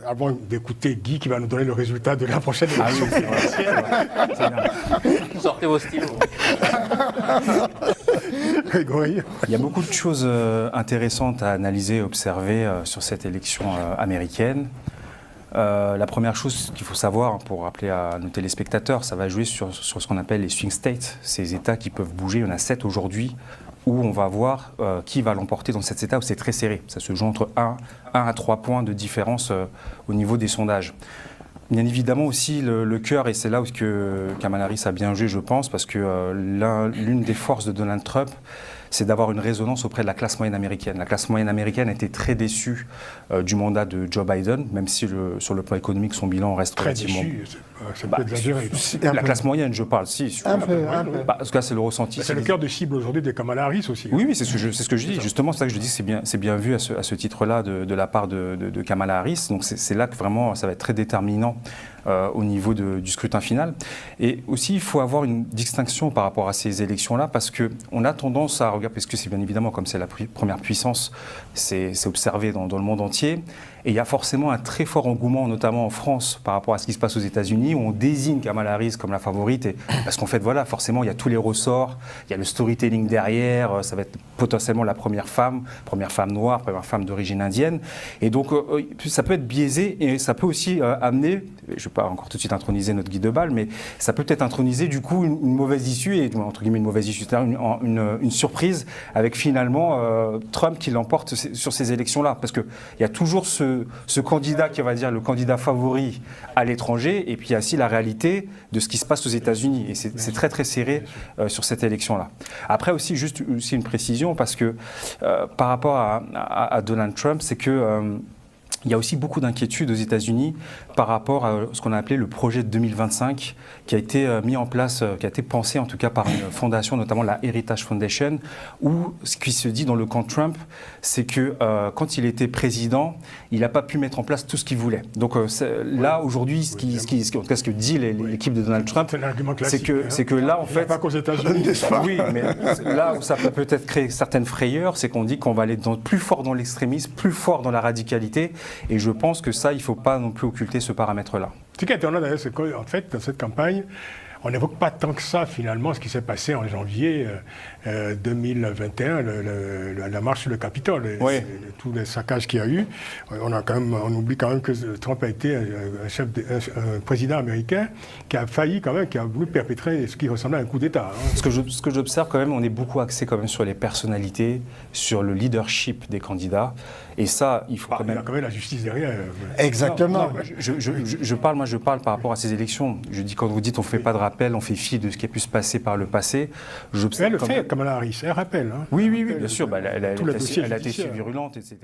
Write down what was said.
avant d'écouter Guy qui va nous donner le résultat de la prochaine élection présidentielle. Sortez vos stylos. Grégory. Il y a beaucoup de choses intéressantes à analyser et observer sur cette élection américaine. La première chose qu'il faut savoir, pour rappeler à nos téléspectateurs, ça va jouer sur ce qu'on appelle les swing states, ces États qui peuvent bouger. Il y en a 7 aujourd'hui, où on va voir qui va l'emporter dans cet État où c'est très serré. Ça se joue entre 1 à 3 points de différence au niveau des sondages. Bien évidemment aussi le cœur, et c'est là où Kamala Harris a bien joué, je pense, parce que l'une des forces de Donald Trump, c'est d'avoir une résonance auprès de la classe moyenne américaine. La classe moyenne américaine était très déçue du mandat de Joe Biden, même si sur le plan économique, son bilan reste très relativement... déçu, c'est pas exagéré. La classe moyenne, je parle, si. Un peu. En tout cas, c'est le ressenti. C'est le cœur de cible aujourd'hui de Kamala Harris aussi. Oui, c'est ce que je dis. Justement, c'est ça que je dis, c'est bien vu à ce titre-là de la part de Kamala Harris. Donc c'est là que vraiment, ça va être très déterminant au niveau du scrutin final. Et aussi, il faut avoir une distinction par rapport à ces élections-là, parce qu'on a tendance à regarder, parce que c'est bien évidemment, comme c'est la première puissance, c'est observé dans le monde entier. Et il y a forcément un très fort engouement, notamment en France, par rapport à ce qui se passe aux États-Unis, où on désigne Kamala Harris comme la favorite. Parce qu'en fait, voilà, forcément, il y a tous les ressorts, il y a le storytelling derrière, ça va être potentiellement la première femme noire, première femme d'origine indienne. Et donc, ça peut être biaisé et ça peut aussi amener, je ne vais pas encore tout de suite introniser notre Guy Debal, mais ça peut peut-être introniser du coup une mauvaise issue, et entre guillemets une mauvaise issue, c'est-à-dire une surprise avec finalement Trump qui l'emporte sur ces élections-là. Parce qu'il y a toujours ce candidat qui va dire le candidat favori à l'étranger, et puis il y a aussi la réalité de ce qui se passe aux États-Unis. Et c'est très très serré sur cette élection-là. Après aussi, juste aussi une précision, parce que par rapport à Donald Trump, c'est que il y a aussi beaucoup d'inquiétudes aux États-Unis par rapport à ce qu'on a appelé le projet de 2025 qui a été mis en place, qui a été pensé en tout cas par une fondation, notamment la Heritage Foundation, où ce qui se dit dans le camp Trump, c'est que quand il était président, il n'a pas pu mettre en place tout ce qu'il voulait. Donc là, aujourd'hui, ce que dit l'équipe de Donald Trump, c'est que là, en fait... Pas qu'aux États-Unis. Oui, mais là où ça peut peut-être créer certaines frayeurs, c'est qu'on dit qu'on va aller plus fort dans l'extrémisme, plus fort dans la radicalité. Et je pense que ça, il ne faut pas non plus occulter ce paramètre-là. Ce qui est étonnant d'ailleurs, c'est qu'en fait, dans cette campagne, on n'évoque pas tant que ça, finalement, ce qui s'est passé en janvier 2021, la marche sur le Capitole, oui. Tous les saccages qu'il y a eu. On oublie quand même que Trump a été un président américain qui a failli quand même, qui a voulu perpétrer ce qui ressemblait à un coup d'État. Ce que j'observe quand même, on est beaucoup axé quand même sur les personnalités, sur le leadership des candidats. Et ça, il faut quand même... Il y a quand même la justice derrière. Exactement. Non, je parle par rapport à ces élections. Je dis, quand vous dites on ne fait pas de rappel, on fait fi de ce qui a pu se passer par le passé. Elle le fait, Kamala Harris, elle rappelle. Hein. Oui, bien sûr. Elle a été si judiciaire. virulente, etc.